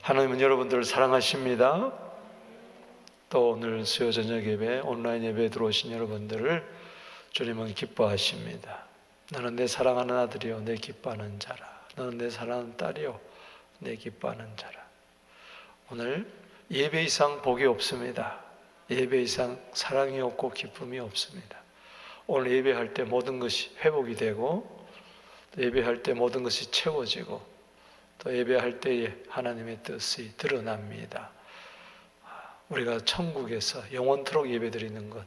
하나님은 여러분들을 사랑하십니다. 또 오늘 수요 저녁 예배, 온라인 예배에 들어오신 여러분들을 주님은 기뻐하십니다. 너는 내 사랑하는 아들이요 내 기뻐하는 자라. 너는 내 사랑하는 딸이요 내 기뻐하는 자라. 오늘 예배 이상 복이 없습니다. 예배 이상 사랑이 없고 기쁨이 없습니다. 오늘 예배할 때 모든 것이 회복이 되고, 또 예배할 때 모든 것이 채워지고, 또 예배할 때에 하나님의 뜻이 드러납니다. 우리가 천국에서 영원토록 예배드리는 것,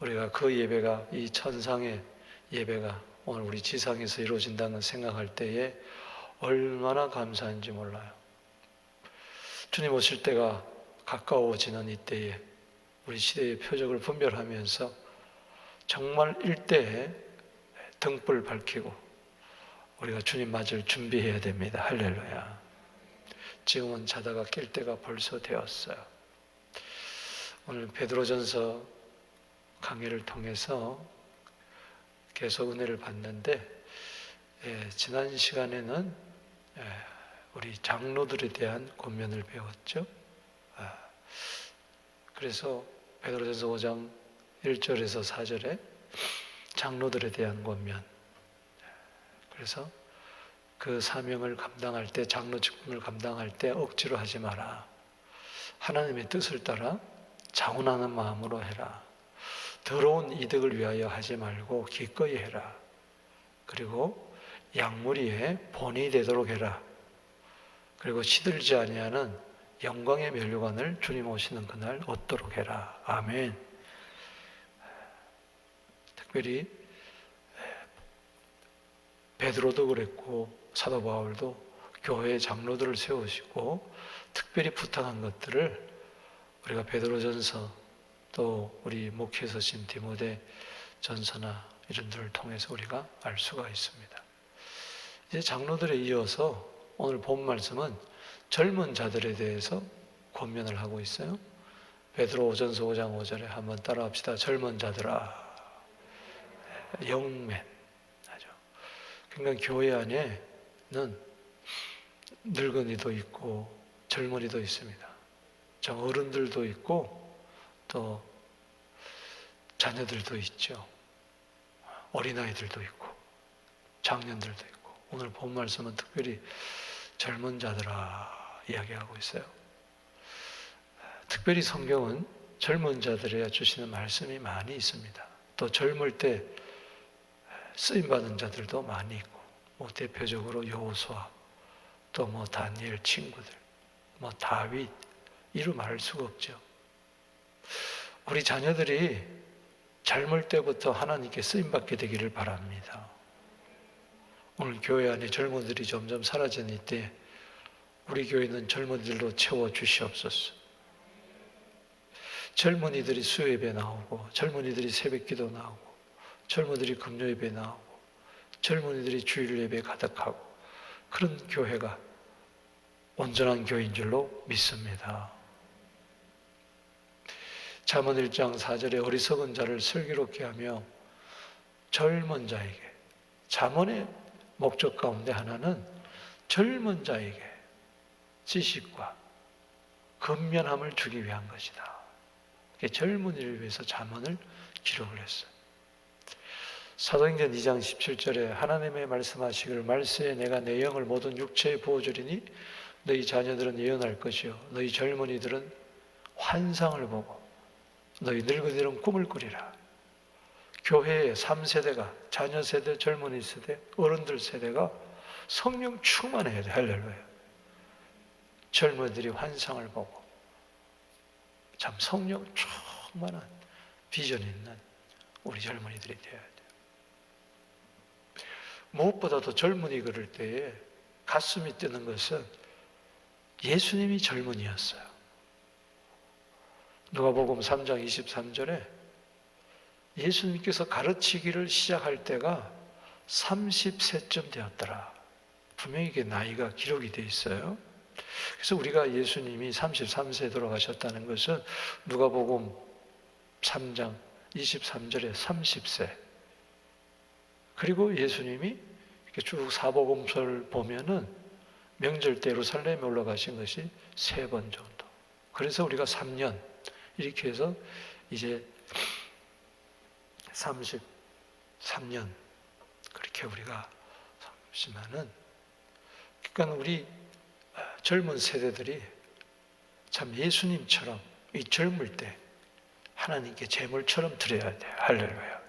우리가 그 예배가, 이 천상의 예배가 오늘 우리 지상에서 이루어진다는 생각할 때에 얼마나 감사한지 몰라요. 주님 오실 때가 가까워지는 이때에 우리 시대의 표적을 분별하면서 정말 일대에 등불 밝히고 우리가 주님 맞을 준비해야 됩니다. 할렐루야. 지금은 자다가 깰 때가 벌써 되었어요. 오늘 베드로전서 강의를 통해서 계속 은혜를 받는데, 지난 시간에는 우리 장로들에 대한 권면을 배웠죠. 그래서 베드로전서 5장 1절에서 4절에 장로들에 대한 권면, 그래서 그 사명을 감당할 때, 장로 직분을 감당할 때 억지로 하지 마라. 하나님의 뜻을 따라 자원하는 마음으로 해라. 더러운 이득을 위하여 하지 말고 기꺼이 해라. 그리고 양무리에 본이 되도록 해라. 그리고 시들지 아니하는 영광의 면류관을 주님 오시는 그날 얻도록 해라. 아멘. 특별히 베드로도 그랬고 사도 바울도 교회의 장로들을 세우시고 특별히 부탁한 것들을 우리가 베드로전서, 또 우리 목회서신 디모데 전서나 이런 들을 통해서 우리가 알 수가 있습니다. 이제 장로들에 이어서 오늘 본 말씀은 젊은 자들에 대해서 권면을 하고 있어요. 베드로전서 5장 5절에 한번 따라합시다. 젊은 자들아, 영맨. 그러니까 교회 안에는 늙은이도 있고 젊은이도 있습니다. 어른들도 있고 또 자녀들도 있죠. 어린아이들도 있고 장년들도 있고, 오늘 본 말씀은 특별히 젊은 자들아 이야기하고 있어요. 특별히 성경은 젊은 자들에게 주시는 말씀이 많이 있습니다. 또 젊을 때 쓰임받은 자들도 많이 있고, 대표적으로 여호수아, 또 다니엘 친구들, 다윗, 이루 말할 수가 없죠. 우리 자녀들이 젊을 때부터 하나님께 쓰임받게 되기를 바랍니다. 오늘 교회 안에 젊은이들이 점점 사라지는 이때 우리 교회는 젊은이들로 채워주시옵소서. 젊은이들이 수요예배 나오고, 젊은이들이 새벽기도 나오고, 젊은이들이 금요예배 나오고, 젊은이들이 주일 예배 가득하고, 그런 교회가 온전한 교회인 줄로 믿습니다. 잠언 1장 4절에 어리석은 자를 슬기롭게 하며 젊은 자에게, 잠언의 목적 가운데 하나는 젊은 자에게 지식과 근면함을 주기 위한 것이다. 젊은이를 위해서 잠언을 기록을 했어요. 사도행전 2장 17절에 하나님의 말씀하시기를 말세에 내가 내 영을 모든 육체에 부어주리니 너희 자녀들은 예언할 것이요 너희 젊은이들은 환상을 보고 너희 늙은이들은 꿈을 꾸리라. 교회의 3세대가, 자녀 세대, 젊은이 세대, 어른들 세대가 성령 충만해야 돼. 할렐루야. 젊은이들이 환상을 보고 참 성령 충만한 비전이 있는 우리 젊은이들이 되어야 돼요. 무엇보다도 젊은이 그럴 때에 가슴이 뛰는 것은 예수님이 젊은이였어요. 누가복음 3장 23절에 예수님께서 가르치기를 시작할 때가 30세쯤 되었더라. 분명히 이게 나이가 기록이 되어 있어요. 그래서 우리가 예수님이 33세에 돌아가셨다는 것은 누가복음 3장 23절에 30세, 그리고 예수님이 이렇게 쭉 사복음서를 보면은 명절 때 예루살렘에 올라가신 것이 3번 정도. 그래서 우리가 3년 이렇게 해서 이제 33년 그렇게 우리가 삼지만은, 그러니까 우리 젊은 세대들이 참 예수님처럼 이 젊을 때 하나님께 제물처럼 드려야 돼요. 할렐루야.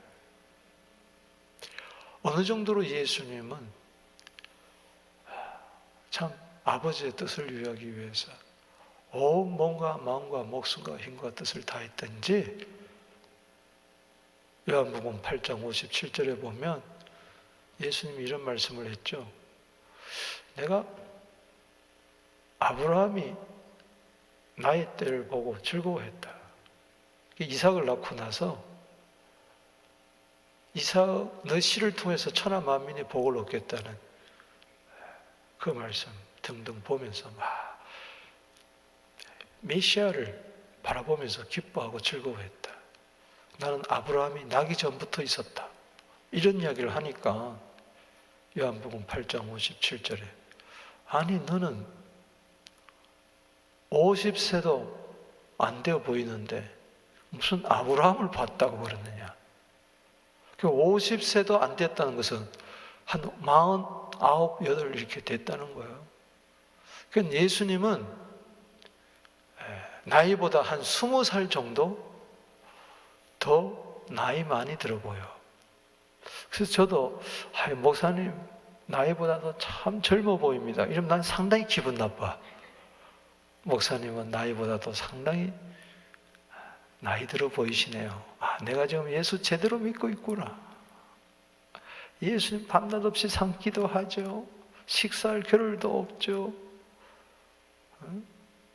어느 정도로 예수님은 참 아버지의 뜻을 이루기 위해서 온 몸과 마음과 목숨과 힘과 뜻을 다했던지, 요한복음 8장 57절에 보면 예수님이 이런 말씀을 했죠. 내가 아브라함이 나의 때를 보고 즐거워했다. 이삭을 낳고 나서 이삭 너 씨를 통해서 천하 만민이 복을 얻겠다는 그 말씀 등등 보면서 막 메시아를 바라보면서 기뻐하고 즐거워했다. 나는 아브라함이 나기 전부터 있었다. 이런 이야기를 하니까 요한복음 8장 57절에 아니 너는 50세도 안 되어 보이는데 무슨 아브라함을 봤다고 그러느냐. 50세도 안 됐다는 것은 한 49, 8 이렇게 됐다는 거예요. 그러니까 예수님은 나이보다 한 20살 정도 더 나이 많이 들어 보여. 그래서 저도 목사님 나이보다도 참 젊어 보입니다. 이러면 난 상당히 기분 나빠. 목사님은 나이보다도 상당히 나이 들어 보이시네요. 내가 지금 예수 제대로 믿고 있구나. 예수님 밤낮 없이 삼기도 하죠. 식사할 겨를도 없죠.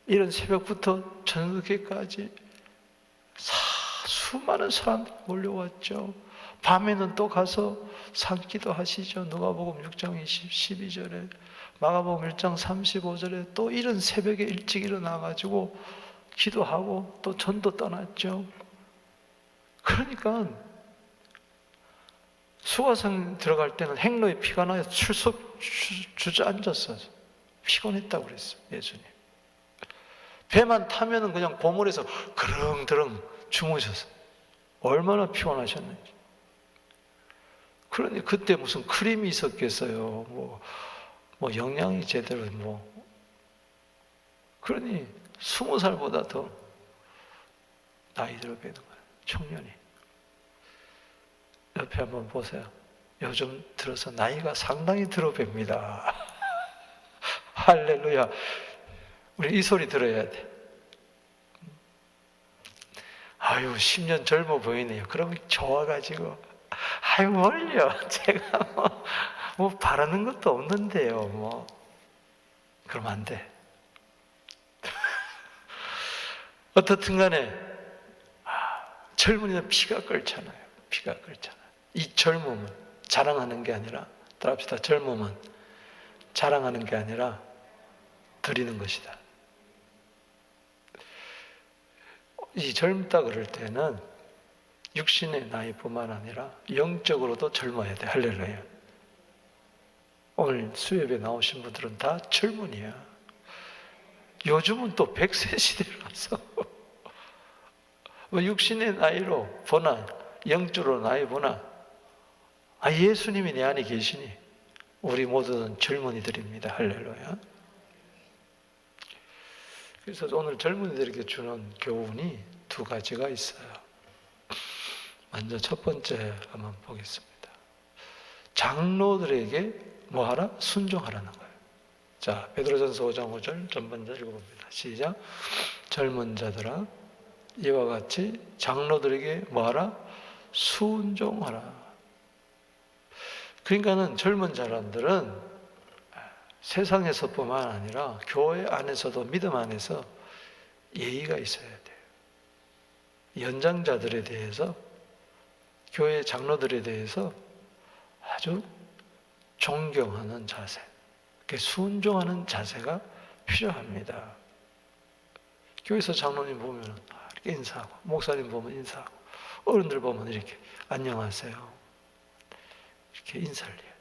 이런 새벽부터 저녁에까지 수많은 사람들이 몰려왔죠. 밤에는 또 가서 삼기도 하시죠. 누가복음 6장 12절에, 마가복음 1장 35절에 또 이런 새벽에 일찍 일어나가지고 기도하고 또 전도 떠났죠. 그러니까 수가성 들어갈 때는 행로에 피가 나서 주저앉았어요. 피곤했다고 그랬어요, 예수님. 배만 타면은 그냥 고물에서 그릉드릉 주무셨어요. 얼마나 피곤하셨는지. 그러니 그때 무슨 크림이 있었겠어요. 뭐 영양이 제대로 그러니 20살보다 더 나이 들어 보이는 거예요. 청년이. 옆에 한번 보세요. 요즘 들어서 나이가 상당히 들어 봅니다. 할렐루야. 우리 이 소리 들어야 돼. 아유, 10년 젊어 보이네요. 그러면 좋아가지고, 아유, 뭘요? 제가 뭐 바라는 것도 없는데요. 그러면 안 돼. 어떻든 간에, 젊은이는 피가 끓잖아요. 피가 끓잖아요. 이 젊음은 자랑하는 게 아니라, 따라합시다. 젊음은 자랑하는 게 아니라 드리는 것이다. 이 젊다 그럴 때는 육신의 나이뿐만 아니라 영적으로도 젊어야 돼. 할렐루야. 오늘 수협에 나오신 분들은 다 젊은이야. 요즘은 또 100세 시대라서 육신의 나이로 보나 영적으로 나이 보나 예수님이 내 안에 계시니 우리 모두는 젊은이들입니다. 할렐루야. 그래서 오늘 젊은이들에게 주는 교훈이 2가지가 있어요. 먼저 첫 번째 한번 보겠습니다. 장로들에게 뭐하라? 순종하라는 거예요. 자, 베드로전서 5장 5절 전반절 읽어봅니다. 시작. 젊은 자들아, 이와 같이 장로들에게 뭐하라? 순종하라. 그러니까는 젊은 사람들은 세상에서뿐만 아니라 교회 안에서도 믿음 안에서 예의가 있어야 돼요. 연장자들에 대해서, 교회 장로들에 대해서 아주 존경하는 자세, 순종하는 자세가 필요합니다. 교회에서 장로님 보면 이렇게 인사하고, 목사님 보면 인사하고, 어른들 보면 이렇게 안녕하세요 이렇게 인사를 해야 돼요.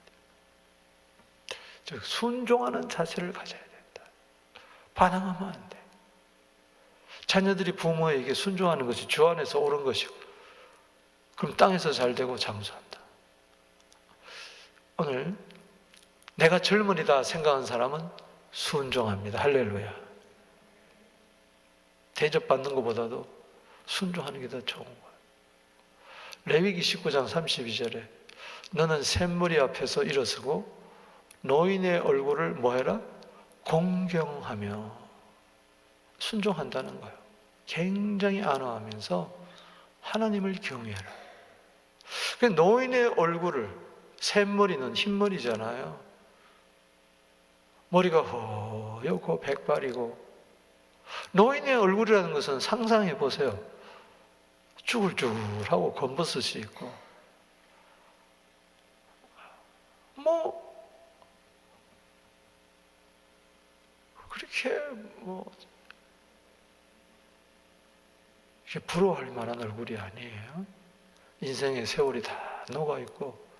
즉 순종하는 자세를 가져야 된다. 반항하면 안 돼. 자녀들이 부모에게 순종하는 것이 주 안에서 옳은 것이고, 그럼 땅에서 잘 되고 장수한다. 오늘 내가 젊은이다 생각하는 사람은 순종합니다. 할렐루야. 대접받는 것보다도 순종하는 게 더 좋은 거예요. 레위기 19장 32절에 너는 샘무리 앞에서 일어서고 노인의 얼굴을 뭐해라? 공경하며 순종한다는 거예요. 굉장히 안어하면서 하나님을 경외하라. 노인의 얼굴을, 샘머리는 흰머리잖아요. 머리가 허옇고 백발이고, 노인의 얼굴이라는 것은 상상해 보세요. 쭈글쭈글하고 검버섯이 있고, 그렇게 이렇게 부러워할 만한 얼굴이 아니에요. 인생의 세월이 다 녹아있고,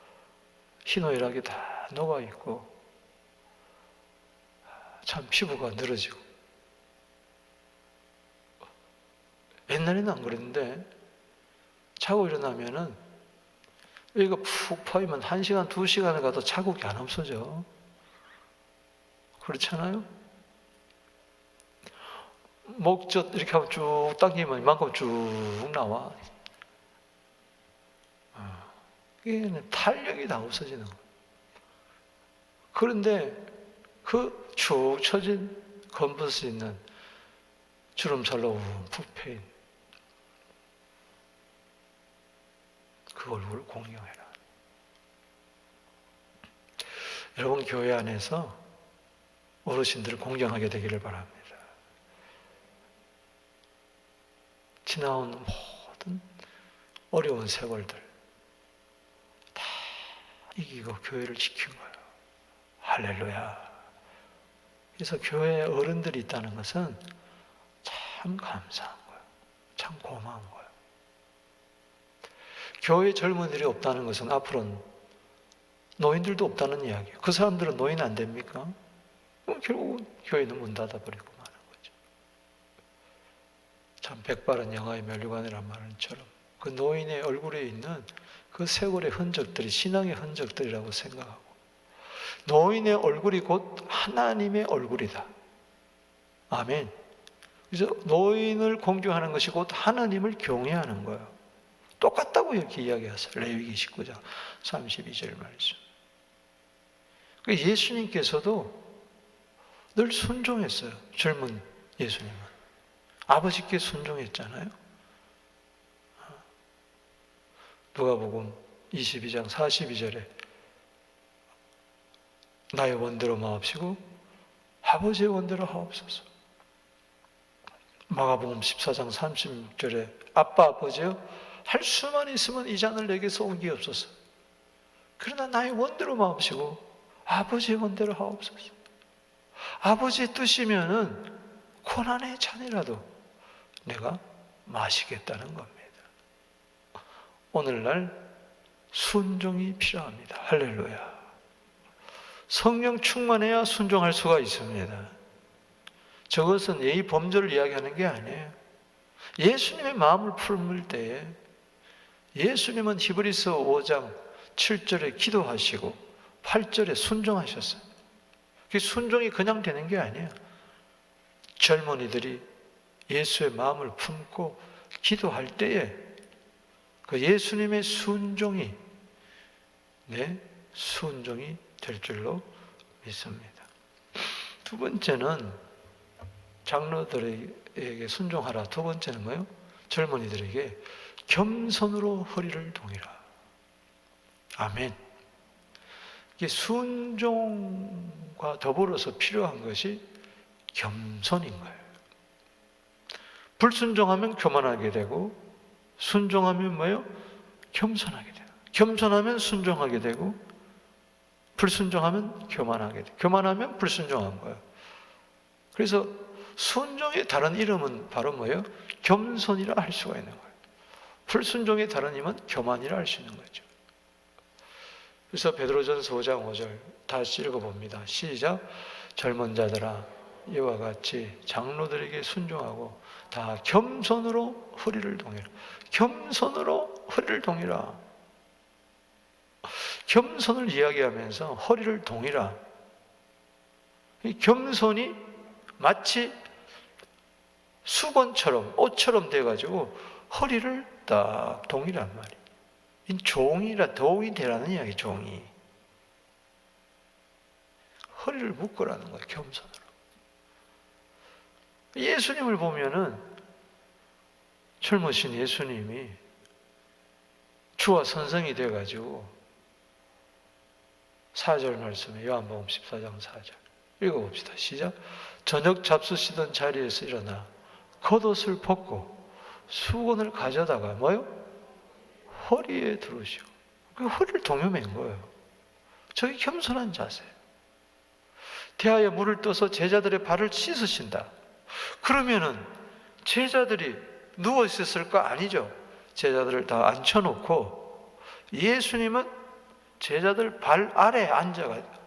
희노애락이 다 녹아있고, 참 피부가 늘어지고. 옛날에는 안 그랬는데, 자고 일어나면은 여기가 푹 파이면 1시간, 2시간을 가도 자국이 안 없어져. 그렇잖아요? 목젖 이렇게 하면 쭉 당기면 이만큼 쭉 나와. 이게 탄력이 다 없어지는 거예요. 그런데 그 축 처진 검버스 있는 주름살로 푹 패인 그 얼굴을 공경해라. 여러분 교회 안에서 어르신들을 공경하게 되기를 바랍니다. 지나온 모든 어려운 세월들 다 이기고 교회를 지킨 거예요. 할렐루야. 그래서 교회에 어른들이 있다는 것은 참 감사한 거예요. 참 고마운 거예요. 교회 젊은이들이 없다는 것은 앞으로는 노인들도 없다는 이야기예요. 그 사람들은 노인 안 됩니까? 결국은 교회는 문 닫아버리고 마는 거죠. 참 백발은 영화의 면류관이란 말처럼 그 노인의 얼굴에 있는 그 세월의 흔적들이 신앙의 흔적들이라고 생각하고, 노인의 얼굴이 곧 하나님의 얼굴이다. 아멘. 그래서 노인을 공경하는 것이 곧 하나님을 경외하는 거예요. 똑같다고 이렇게 이야기하세요. 레위기 19장 32절 말씀. 예수님께서도 늘 순종했어요. 젊은 예수님은 아버지께 순종했잖아요. 누가복음 22장 42절에 나의 원대로 마옵시고 아버지의 원대로 하옵소서. 마가복음 14장 36절에 아빠 아버지여 할 수만 있으면 이 잔을 내게서 옮기옵소서. 그러나 나의 원대로 마옵시고 아버지의 원대로 하옵소서. 아버지의 뜻이면은 고난의 잔이라도 내가 마시겠다는 겁니다. 오늘날 순종이 필요합니다. 할렐루야. 성령 충만해야 순종할 수가 있습니다. 저것은 예의 범절을 이야기하는 게 아니에요. 예수님의 마음을 품을 때에 예수님은 히브리서 5장 7절에 기도하시고 8절에 순종하셨어요. 그 순종이 그냥 되는 게 아니에요. 젊은이들이 예수의 마음을 품고 기도할 때에 그 예수님의 순종이 순종이 될 줄로 믿습니다. 두 번째는 장로들에게 순종하라. 두 번째는 뭐예요? 젊은이들에게 겸손으로 허리를 동이라. 아멘. 이게 순종과 더불어서 필요한 것이 겸손인 거예요. 불순종하면 교만하게 되고, 순종하면 뭐예요? 겸손하게 돼요. 겸손하면 순종하게 되고, 불순종하면 교만하게 돼요. 교만하면 불순종한 거예요. 그래서 순종의 다른 이름은 바로 뭐예요? 겸손이라 할 수가 있는 거예요. 불순종의 다른 이름은 교만이라 할 수 있는 거죠. 그래서 베드로전서 5장 5절 다시 읽어봅니다. 시작. 젊은 자들아 이와 같이 장로들에게 순종하고 다 겸손으로 허리를 동이라. 겸손으로 허리를 동이라. 겸손을 이야기하면서 허리를 동이라. 이 겸손이 마치 수건처럼 옷처럼 돼가지고 허리를 딱 동이란 말이에요. 종이라 도움이 되라는 이야기. 종이 허리를 묶으라는 거예요. 겸손으로. 예수님을 보면은 젊으신 예수님이 주와 선생이 돼가지고 4절 말씀에 요한복음 14장 4절 읽어봅시다. 시작. 저녁 잡수시던 자리에서 일어나 겉옷을 벗고 수건을 가져다가 뭐요? 허리에 두르시고 그 허리를 동여맨 거예요. 저게 겸손한 자세예요. 대하에 물을 떠서 제자들의 발을 씻으신다. 그러면은 제자들이 누워 있었을까? 아니죠. 제자들을 다 앉혀놓고 예수님은 제자들 발 아래에 앉아가지고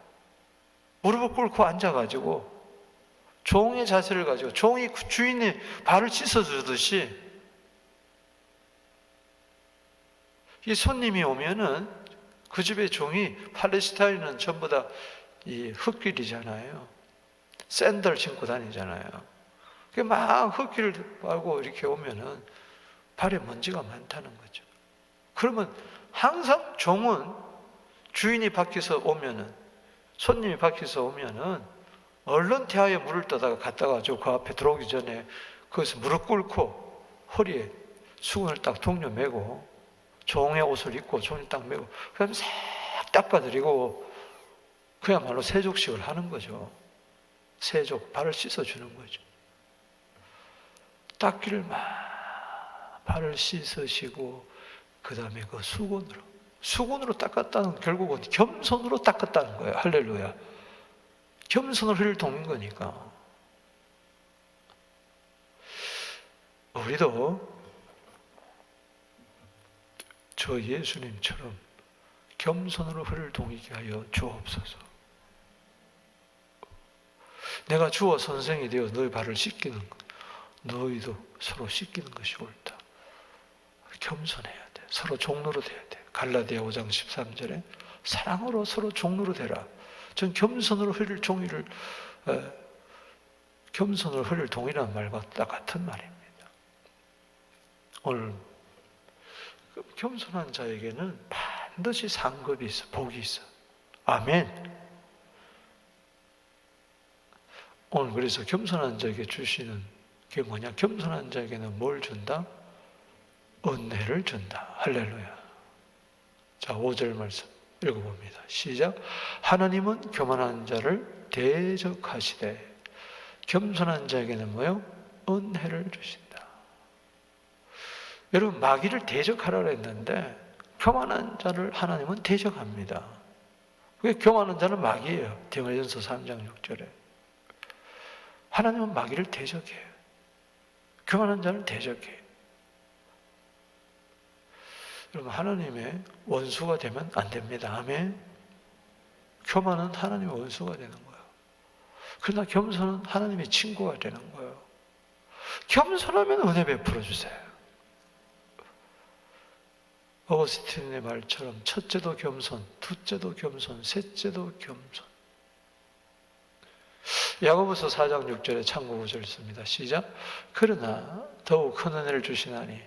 무릎을 꿇고 앉아가지고 종의 자세를 가지고 종이 주인의 발을 씻어주듯이 이 손님이 오면은 그 집의 종이 팔레스타인은 전부 다 이 흙길이잖아요. 샌들 신고 다니잖아요. 막 흙길을 밟고 이렇게 오면은 발에 먼지가 많다는 거죠. 그러면 항상 종은 주인이 밖에서 오면은 손님이 밖에서 오면은 얼른 대하에 물을 떠다가 갖다가 그 앞에 들어오기 전에 거기서 무릎 꿇고 허리에 수건을 딱 동여 매고 종의 옷을 입고 종이 딱 매고 그다음에 싹 닦아드리고 그야말로 세족식을 하는 거죠. 세족, 발을 씻어주는 거죠. 닦기를 막 발을 씻으시고 그 다음에 그 수건으로 닦았다는 결국은 겸손으로 닦았다는 거예요. 할렐루야. 겸손을 흘릴 동인 거니까. 우리도 저 예수님처럼 겸손으로 흘릴 동이게 하여 주옵소서. 내가 주와 선생이 되어 너희 발을 씻기는 것, 너희도 서로 씻기는 것이 옳다. 겸손해야 돼. 서로 종로로 돼야 돼. 갈라디아 5장 13절에 사랑으로 서로 종로로 되라. 전 겸손으로 흘릴 종이를 겸손으로 흘릴 동이라는 말과 딱 같은 말입니다. 오늘 겸손한 자에게는 반드시 상급이 있어, 복이 있어. 아멘. 오늘 그래서 겸손한 자에게 주시는 게 뭐냐? 겸손한 자에게는 뭘 준다? 은혜를 준다. 할렐루야. 자, 5절 말씀 읽어봅니다. 시작. 하나님은 교만한 자를 대적하시되 겸손한 자에게는 뭐요? 은혜를 주신다. 여러분, 마귀를 대적하라고 했는데 교만한 자를 하나님은 대적합니다. 왜? 교만한 자는 마귀예요. 디모데전서 3장 6절에 하나님은 마귀를 대적해요. 교만한 자를 대적해요. 여러분, 하나님의 원수가 되면 안 됩니다. 아멘. 교만은 하나님의 원수가 되는 거예요. 그러나 겸손은 하나님의 친구가 되는 거예요. 겸손하면 은혜 베풀어 주세요. 어거스틴의 말처럼 첫째도 겸손, 둘째도 겸손, 셋째도 겸손. 야고보서 4장 6절에 참고 구절을 씁니다. 시작. 그러나 더욱 큰 은혜를 주시나니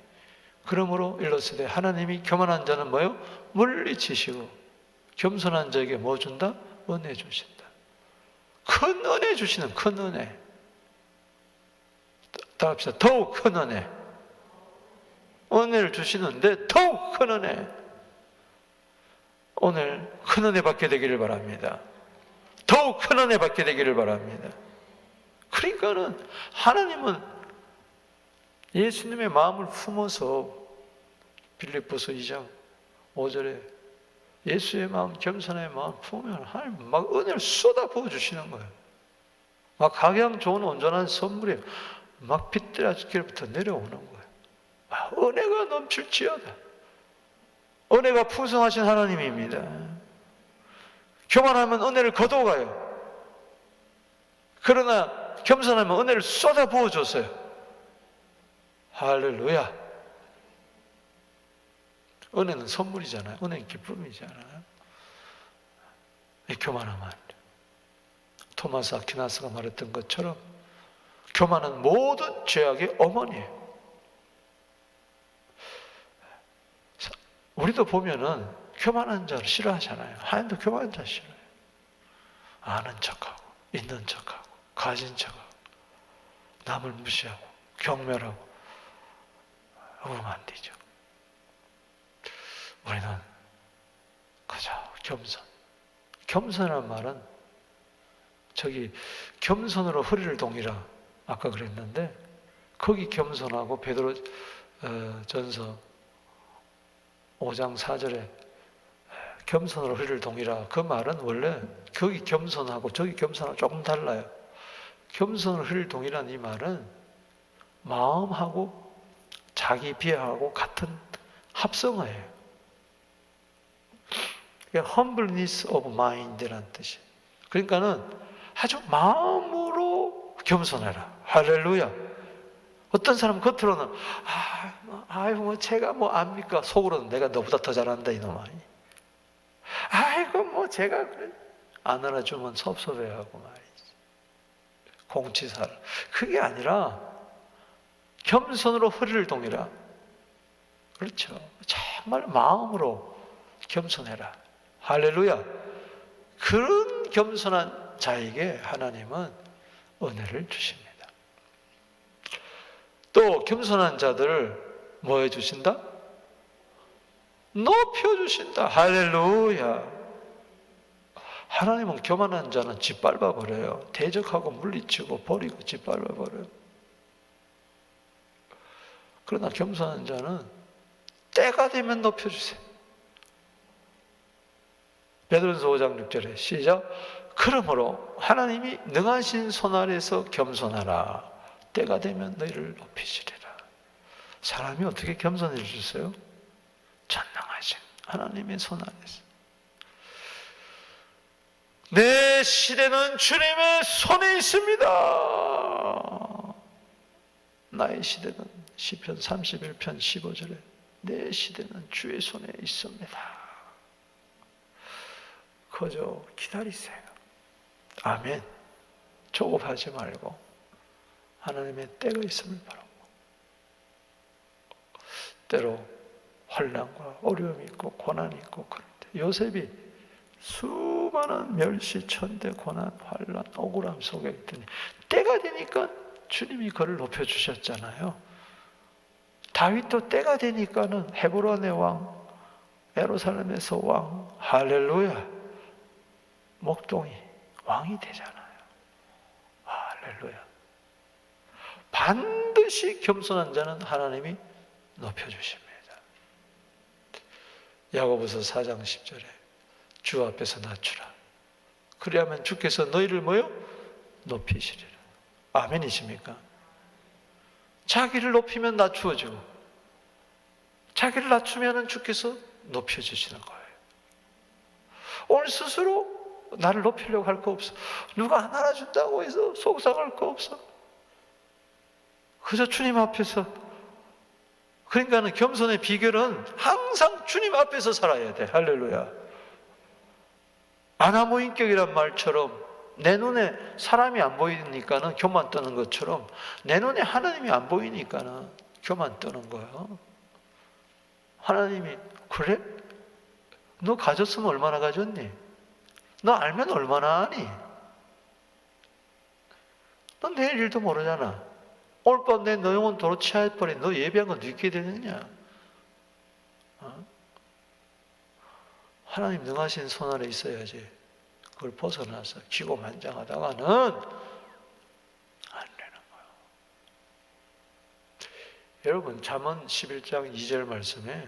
그러므로 일렀으되 하나님이 교만한 자는 뭐요? 물리치시고 겸손한 자에게 뭐 준다? 은혜 주신다. 큰 은혜 주시는 큰 은혜. 다 합시다. 더욱 큰 은혜. 은혜를 주시는데 더욱 큰 은혜. 오늘 큰 은혜 받게 되기를 바랍니다. 더욱 큰 은혜 받게 되기를 바랍니다. 그러니까는 하나님은 예수님의 마음을 품어서 빌립보서 2장 5절에 예수의 마음, 겸손의 마음 품으면 하나님 막 은혜를 쏟아 부어 주시는 거예요. 막 각양 좋은 온전한 선물이 막 빛들어지기로부터 내려오는 거예요. 은혜가 넘칠지어다. 은혜가 풍성하신 하나님입니다. 교만하면 은혜를 거둬가요. 그러나 겸손하면 은혜를 쏟아 부어줬어요. 할렐루야. 은혜는 선물이잖아요. 은혜는 기쁨이잖아요. 교만하면 안 돼. 토마스 아퀴나스가 말했던 것처럼 교만은 모든 죄악의 어머니예요. 우리도 보면은 교만한 자를 싫어하잖아요. 하나님도 교만한 자 싫어요. 아는 척하고 있는 척하고 가진 척하고 남을 무시하고 경멸하고 그러면 안 되죠. 우리는 그저 겸손. 겸손이란 말은 저기 겸손으로 허리를 동이라 아까 그랬는데 거기 겸손하고 베드로 전서 5장 4절에 겸손으로 허리를 동이라 그 말은 원래 거기 겸손하고 저기 겸손하고 조금 달라요. 겸손으로 허리를 동이라는 이 말은 마음하고 자기 비하하고 같은 합성어예요. humbleness of mind라는 뜻이에요. 그러니까는 아주 마음으로 겸손해라. 할렐루야. 어떤 사람은 겉으로는 아이고 뭐 제가 뭐 압니까? 속으로는 내가 너보다 더 잘한다 이놈아. 아이고 뭐 제가 그래. 안 알아주면 섭섭해하고 말이지. 공치살. 그게 아니라 겸손으로 허리를 동이라. 그렇죠. 정말 마음으로 겸손해라. 할렐루야. 그런 겸손한 자에게 하나님은 은혜를 주십니다. 또 겸손한 자들을 뭐 해주신다? 높여주신다. 할렐루야. 하나님은 교만한 자는 짓밟아버려요. 대적하고 물리치고 버리고 짓밟아버려요. 그러나 겸손한 자는 때가 되면 높여주세요. 베드로전서 5장 6절에 시작. 그러므로 하나님이 능하신 손 아래서 겸손하라. 때가 되면 너희를 높이시리라. 사람이 어떻게 겸손해졌어요? 전능하신 하나님의 손 아래서. 내 시대는 주님의 손에 있습니다. 나의 시대는 시편 31편 15절에 내 시대는 주의 손에 있습니다. 그저 기다리세요. 아멘. 조급하지 말고 하나님의 때가 있음을 바라고. 때로 환난과 어려움이 있고 고난이 있고 그럴 때 요셉이 수많은 멸시, 천대, 고난, 환난, 억울함 속에 있더니 때가 되니까 주님이 그를 높여주셨잖아요. 다윗도 때가 되니까는 헤브론의 왕, 예루살렘에서 왕, 할렐루야, 목동이 왕이 되잖아요. 할렐루야. 반드시 겸손한 자는 하나님이 높여주십니다. 야고보서 4장 10절에 주 앞에서 낮추라. 그리하면 주께서 너희를 뭐요? 높이시리라. 아멘이십니까? 자기를 높이면 낮추어지고 자기를 낮추면 주께서 높여주시는 거예요. 오늘 스스로 나를 높이려고 할 거 없어. 누가 안 알아준다고 해서 속상할 거 없어. 그저 주님 앞에서. 그러니까는 겸손의 비결은 항상 주님 앞에서 살아야 돼. 할렐루야. 아나무인격이란 말처럼 내 눈에 사람이 안 보이니까는 교만 떠는 것처럼 내 눈에 하나님이 안 보이니까는 교만 떠는 거예요. 하나님이 그래? 너 가졌으면 얼마나 가졌니? 너 알면 얼마나 아니? 너 내일 일도 모르잖아. 오늘 밤 내 너 영혼 도로 취해버린 너 예배한 거 늦게 되느냐? 하나님 능하신 손 아래 있어야지. 그걸 벗어나서 기고만장하다가는 안 되는 거예요. 여러분 잠언 11장 2절 말씀에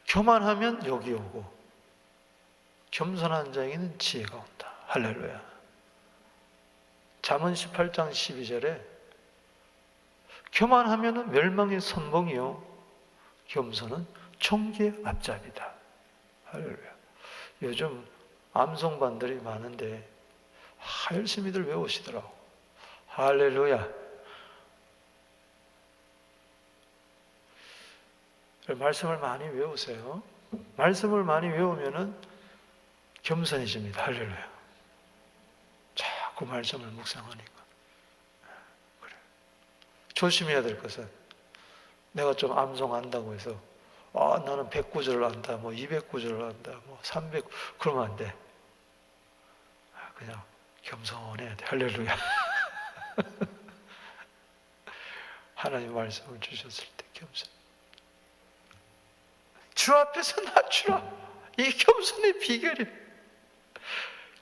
교만하면 욕이 오고 겸손한 자에게는 지혜가 온다. 할렐루야. 잠언 18장 12절에 교만하면 멸망의 선봉이요 겸손은 총기의 앞잡이다. 할렐루야. 요즘 암송반들이 많은데 열심히들 외우시더라고. 할렐루야. 말씀을 많이 외우세요. 말씀을 많이 외우면은 겸손해집니다. 할렐루야. 자꾸 말씀을 묵상하니까. 그래. 조심해야 될 것은, 내가 좀 암송 안다고 해서 나는 100구절을 안다, 200구절을 안다, 300, 그러면 안 돼. 그냥 겸손해야 돼. 할렐루야. 하나님 말씀을 주셨을 때 겸손. 주 앞에서 낮추라. 이 겸손의 비결이.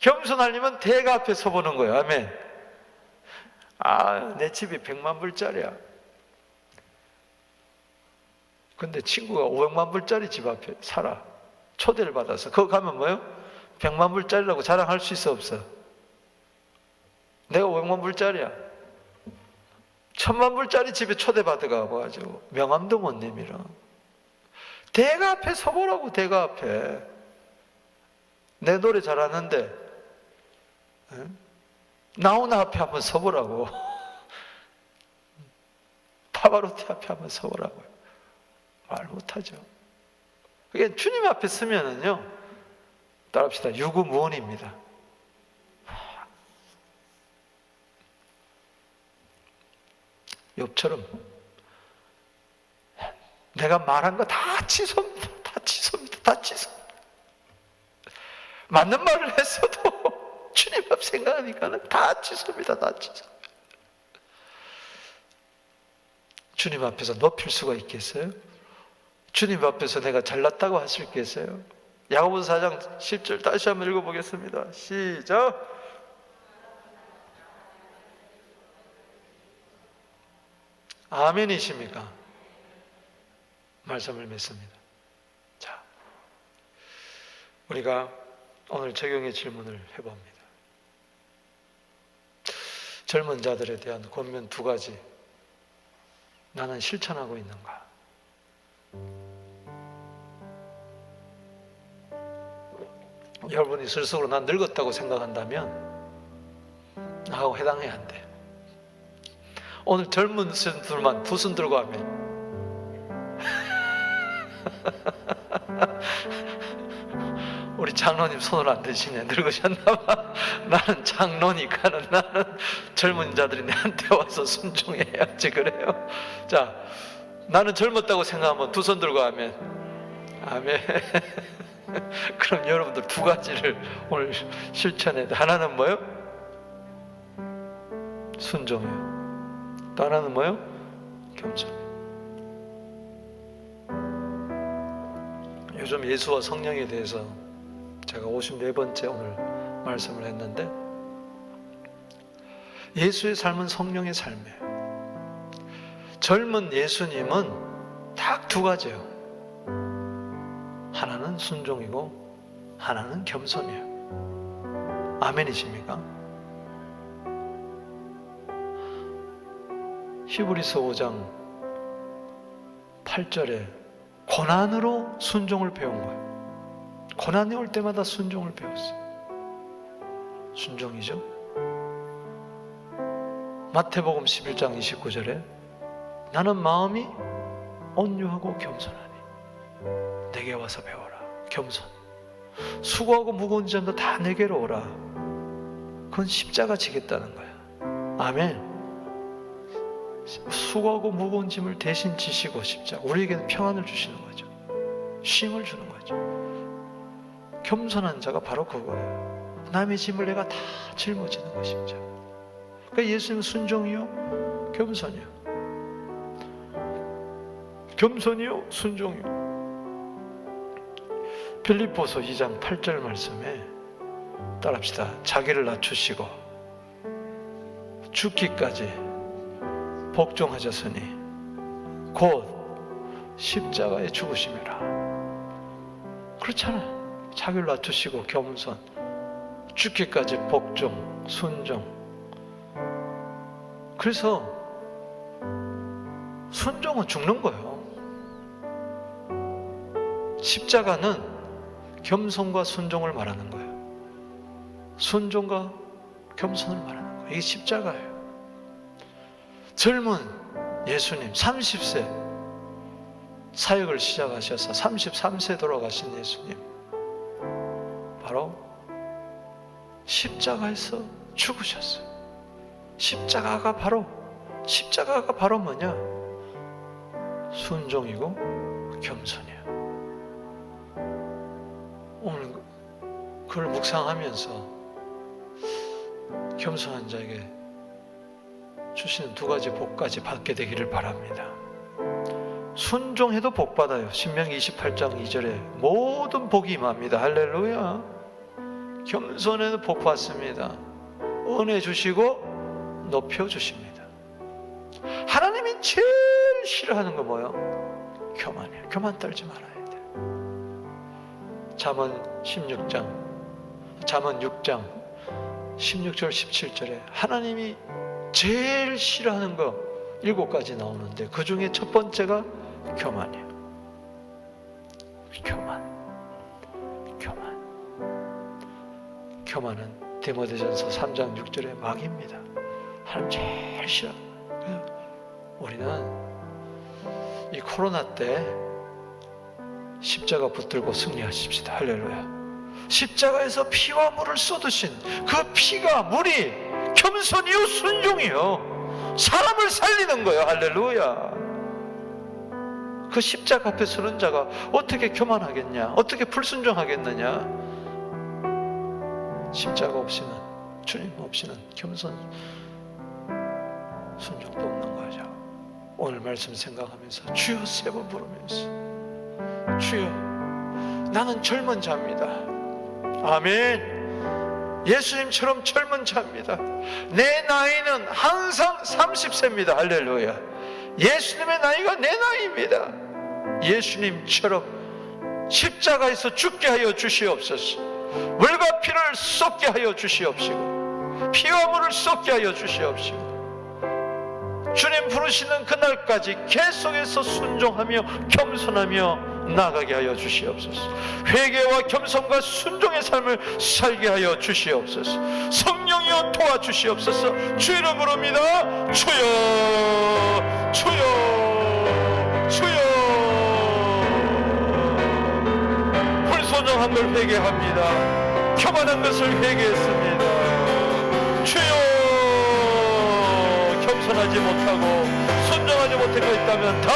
겸손하려면 대가 앞에 서보는 거예요. 아멘. 내 집이 100만 불짜리야. 근데 친구가 500만 불짜리 집 앞에 살아. 초대를 받아서. 거기 가면 뭐예요? 100만 불짜리라고 자랑할 수 있어, 없어? 내가 500만 불짜리야. 1000만 불짜리 집에 초대받아가지고 명함도 못 내밀어. 대가 앞에 서보라고. 대가 앞에. 내 노래 잘하는데 나훈아 앞에 한번 서보라고. 파바로티 앞에 한번 서보라고요. 말 못하죠. 그게 주님 앞에 서면은요, 따라합시다. 유구무원입니다. 욥처럼 내가 말한 거 다 취소입니다. 다 취소입니다. 다 취소. 맞는 말을 했어도 주님 앞 생각하니까는 다 취소입니다. 다 취소. 주님 앞에서 높일 수가 있겠어요? 주님 앞에서 내가 잘났다고 할 수 있겠어요? 야고보서 4장 10절 다시 한번 읽어보겠습니다. 시작. 아멘이십니까? 말씀을 믿습니다. 자, 우리가 오늘 적용의 질문을 해봅니다. 젊은 자들에 대한 권면 2가지. 나는 실천하고 있는가? 여러분이 스스로 난 늙었다고 생각한다면 나하고 해당해야 안 돼. 오늘 젊은 분들만 두 손 들고 하면 우리 장로님 손을 안 드시네. 늙으셨나봐. 나는 장로니까는 나는 젊은 자들이 내한테 와서 순종해야지. 그래요. 자, 나는 젊었다고 생각하면 두 손 들고 하면 아멘. 그럼 여러분들 2가지를 오늘 실천해야 돼. 하나는 뭐요? 순종이요. 또 하나는 뭐요? 겸손. 요즘 예수와 성령에 대해서 제가 54번째 오늘 말씀을 했는데, 예수의 삶은 성령의 삶이에요. 젊은 예수님은 딱 2가지예요. 하나는 순종이고 하나는 겸손이에요. 아멘이십니까? 히브리서 5장 8절에 고난으로 순종을 배운 거예요. 고난이 올 때마다 순종을 배웠어요. 순종이죠. 마태복음 11장 29절에 나는 마음이 온유하고 겸손하니 내게 와서 배워라. 겸손. 수고하고 무거운 짐도 다 내게로 오라. 그건 십자가 지겠다는 거야. 아멘. 수고하고 무거운 짐을 대신 지시고 십자가. 우리에게는 평안을 주시는 거죠. 쉼을 주는 거죠. 겸손한 자가 바로 그거예요. 남의 짐을 내가 다 짊어지는 것입니다. 그러니까 예수님은 순종이요, 겸손이요. 겸손이요, 순종이요. 빌립보서 2장 8절 말씀에 따라합시다. 자기를 낮추시고 죽기까지 복종하셨으니 곧 십자가에 죽으심이라. 그렇잖아. 자기를 낮추시고 겸손, 죽기까지 복종, 순종. 그래서 순종은 죽는 거예요. 십자가는 겸손과 순종을 말하는 거예요. 순종과 겸손을 말하는 거예요. 이게 십자가예요. 젊은 예수님 30세 사역을 시작하셔서 33세 돌아가신 예수님, 바로 십자가에서 죽으셨어요. 십자가가 바로 뭐냐? 순종이고 겸손이에요. 오늘 그걸 묵상하면서 겸손한 자에게 주시는 두 가지 복까지 받게 되기를 바랍니다. 순종해도 복 받아요. 신명기 28장 2절에 모든 복이 임합니다. 할렐루야. 겸손해도 복 받습니다. 은혜 주시고 높여 주십니다. 하나님이 제일 싫어하는 거 뭐예요? 교만이에요. 교만 떨지 말아야 돼. 잠언 6장 16절 17절에 하나님이 제일 싫어하는 거 7가지 나오는데 그 중에 첫 번째가 교만이에요. 교만은 디모데전서 3장 6절의 막입니다. 하나님 제일 싫어. 우리는 이 코로나 때 십자가 붙들고 승리하십시다. 할렐루야. 십자가에서 피와 물을 쏟으신 그 피가 물이 겸손이요 순종이요 사람을 살리는 거예요. 할렐루야. 그 십자가 앞에 서는 자가 어떻게 교만하겠냐? 어떻게 불순종하겠느냐? 십자가 없이는, 주님 없이는 겸손 순종도 없는 거죠. 오늘 말씀 생각하면서 주여 세 번 부르면서, 주여 나는 젊은 자입니다. 아멘. 예수님처럼 젊은 자입니다. 내 나이는 항상 30세입니다. 할렐루야. 예수님의 나이가 내 나이입니다. 예수님처럼 십자가에서 죽게 하여 주시옵소서. 물과 피를 쏟게 하여 주시옵시고 피와 물을 쏟게 하여 주시옵시고 주님 부르시는 그날까지 계속해서 순종하며 겸손하며 나아가게 하여 주시옵소서. 회개와 겸손과 순종의 삶을 살게 하여 주시옵소서. 성령이여 도와주시옵소서. 주 이름 부릅니다. 주여, 주여, 주여. 불순종한 걸 회개합니다. 교만한 것을 회개했습니다. 주여, 겸손하지 못하고 순종하지 못한 거 있다면 다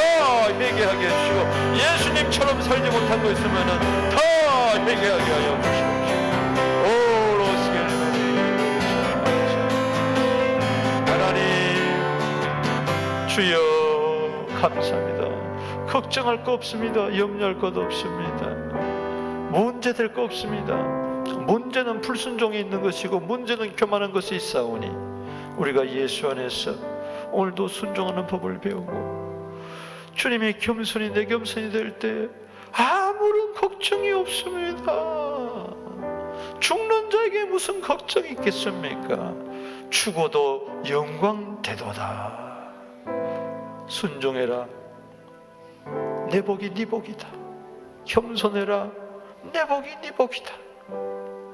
회개하게 해주시고 예수님처럼 살지 못한 거 있으면 다 회개하게 하여 주시옵소서. 하나님 주여 감사합니다. 걱정할 거 없습니다. 염려할 것도 없습니다. 문제될 거 없습니다. 문제는 불순종이 있는 것이고 문제는 교만한 것이 있사오니 우리가 예수 안에서 오늘도 순종하는 법을 배우고 주님의 겸손이 내 겸손이 될 때 아무런 걱정이 없습니다. 죽는 자에게 무슨 걱정이 있겠습니까? 죽어도 영광 되도다. 순종해라. 내 복이 네 복이다. 겸손해라. 내 복이 네 복이다.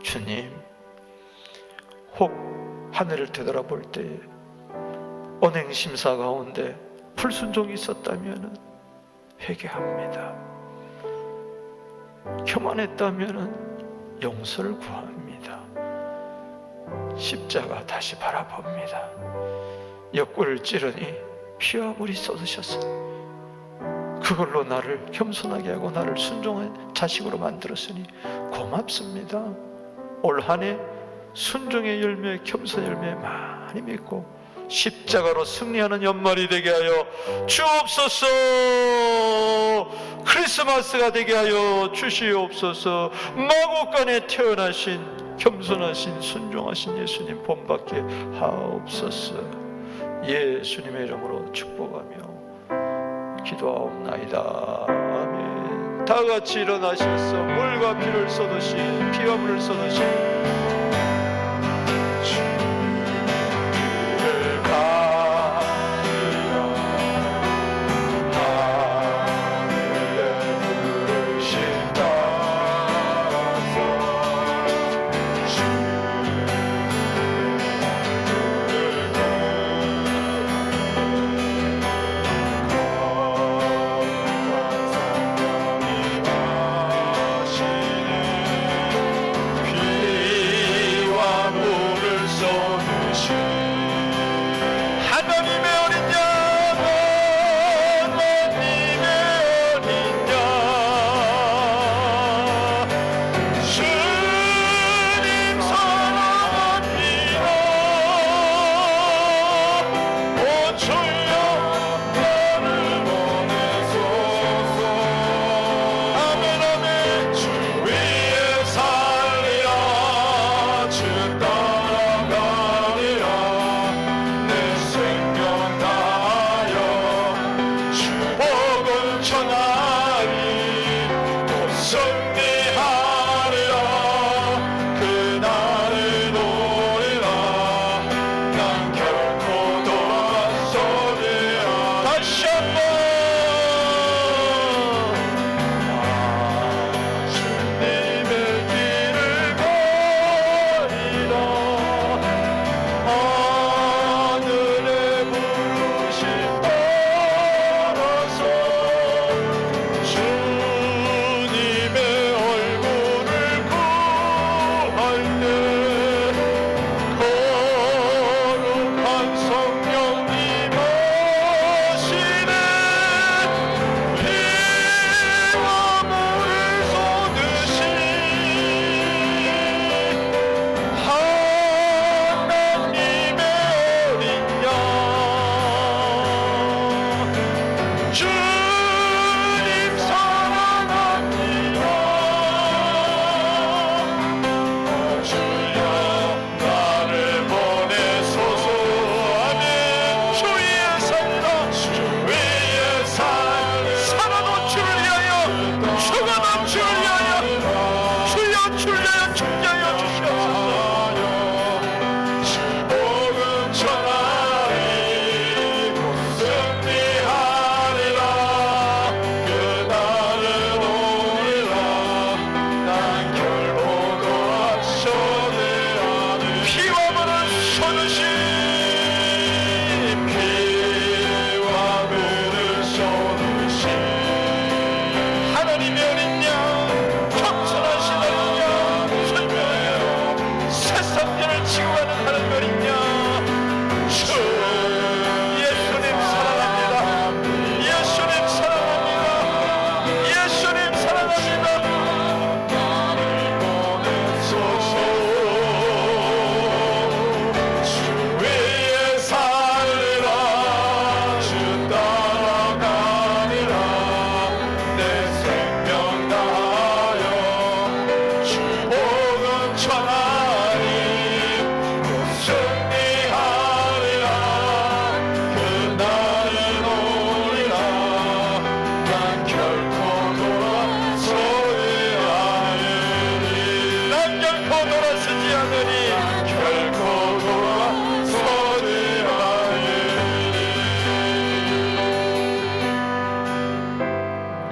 주님, 혹 하늘을 되돌아볼 때에 언행심사 가운데 불순종이 있었다면 회개합니다. 교만했다면 용서를 구합니다. 십자가 다시 바라봅니다. 옆구리를 찌르니 피와 물이 쏟으셨으니 그걸로 나를 겸손하게 하고 나를 순종한 자식으로 만들었으니 고맙습니다. 올 한 해 순종의 열매, 겸손의 열매 많이 맺고 십자가로 승리하는 연말이 되게 하여 주옵소서. 크리스마스가 되게 하여 주시옵소서. 마구간에 태어나신 겸손하신 순종하신 예수님 본받게 하옵소서. 예수님의 이름으로 축복하며 기도하옵나이다. 아멘. 다 같이 일어나셔서 물과 피를 쏟으신 피와 물을 쏟으신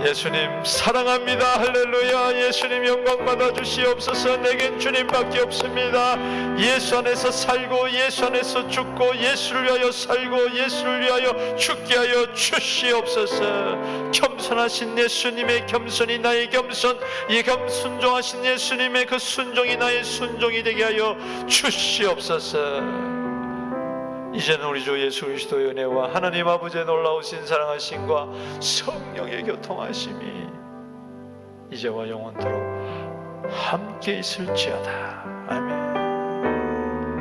예수님 사랑합니다. 할렐루야. 예수님 영광 받아 주시옵소서. 내겐 주님밖에 없습니다. 예수 안에서 살고 예수 안에서 죽고 예수를 위하여 살고 예수를 위하여 죽게 하여 주시옵소서. 겸손하신 예수님의 겸손이 나의 겸손, 이 순종하신 예수님의 그 순종이 나의 순종이 되게 하여 주시옵소서. 이제는 우리 주 예수 그리스도의 은혜와 하나님 아버지의 놀라우신 사랑하심과 성령의 교통하심이 이제와 영원토록 함께 있을지어다. 아멘.